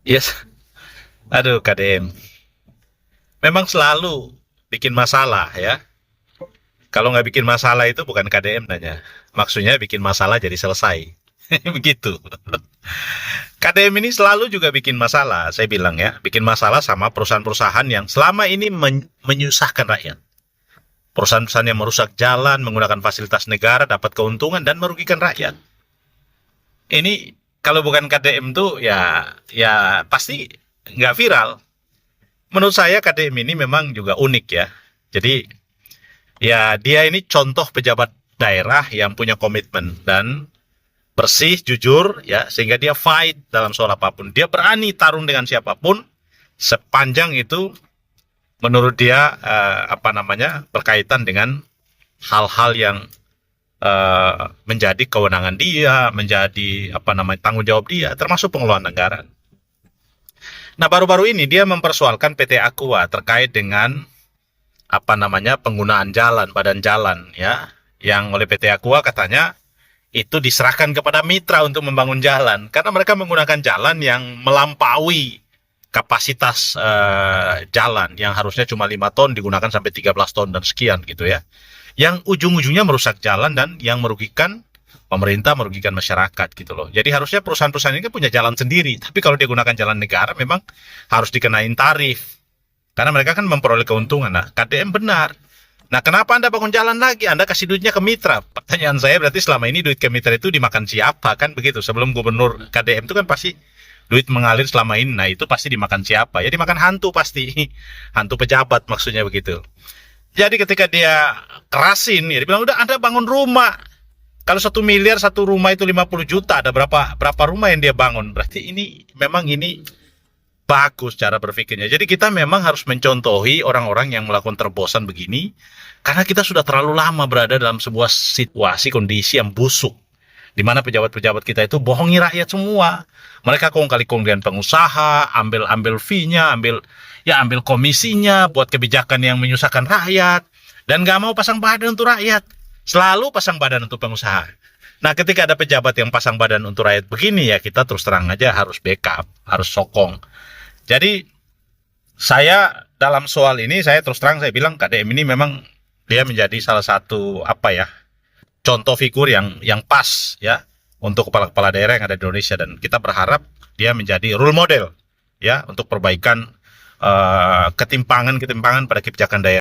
Yes, aduh KDM. Memang selalu bikin masalah ya. Kalau nggak bikin masalah itu bukan KDM nanya. Maksudnya bikin masalah jadi selesai. Begitu. KDM ini selalu juga bikin masalah, saya bilang ya. Bikin masalah sama perusahaan-perusahaan yang selama ini menyusahkan rakyat. Perusahaan-perusahaan yang merusak jalan, menggunakan fasilitas negara, dapat keuntungan, dan merugikan rakyat. Ini kalau bukan KDM tuh ya pasti nggak viral. Menurut saya KDM ini memang juga unik ya. Jadi ya dia ini contoh pejabat daerah yang punya komitmen dan bersih, jujur ya, sehingga dia fight dalam soal apapun. Dia berani tarung dengan siapapun sepanjang itu menurut dia berkaitan dengan hal-hal yang menjadi kewenangan dia, menjadi tanggung jawab dia, termasuk pengelolaan negara. Nah, baru-baru ini dia mempersoalkan PT Aqua terkait dengan penggunaan jalan, badan jalan ya, yang oleh PT Aqua katanya itu diserahkan kepada mitra untuk membangun jalan karena mereka menggunakan jalan yang melampaui kapasitas jalan yang harusnya cuma 5 ton digunakan sampai 13 ton dan sekian gitu ya. Yang ujung-ujungnya merusak jalan dan yang merugikan pemerintah, merugikan masyarakat gitu loh. Jadi harusnya perusahaan-perusahaan ini kan punya jalan sendiri, tapi kalau dia gunakan jalan negara memang harus dikenain tarif. Karena mereka kan memperoleh keuntungan. Nah, KDM benar. Nah, kenapa Anda bangun jalan lagi? Anda kasih duitnya ke mitra. Pertanyaan saya berarti selama ini duit ke mitra itu dimakan siapa? Kan begitu. Sebelum gubernur KDM itu kan pasti duit mengalir selama ini. Nah, itu pasti dimakan siapa? Ya dimakan hantu pasti. Hantu pejabat maksudnya begitu. Jadi ketika dia kerasin, ya dia bilang, udah Anda bangun rumah. Kalau 1 miliar satu rumah itu 50 juta, ada berapa rumah yang dia bangun? Berarti ini bagus cara berpikirnya. Jadi kita memang harus mencontohi orang-orang yang melakukan terobosan begini, karena kita sudah terlalu lama berada dalam sebuah situasi kondisi yang busuk, di mana pejabat-pejabat kita itu bohongi rakyat semua. Mereka kong kali kong dengan pengusaha, ambil fee-nya, ambil komisinya, buat kebijakan yang menyusahkan rakyat, dan nggak mau pasang badan untuk rakyat, selalu pasang badan untuk pengusaha. Nah, ketika ada pejabat yang pasang badan untuk rakyat begini ya, kita terus terang aja harus backup, harus sokong. Jadi saya dalam soal ini saya terus terang saya bilang KDM ini memang dia menjadi salah satu contoh figur yang pas ya untuk kepala-kepala daerah yang ada di Indonesia, dan kita berharap dia menjadi role model ya untuk perbaikan ketimpangan pada kebijakan daerah.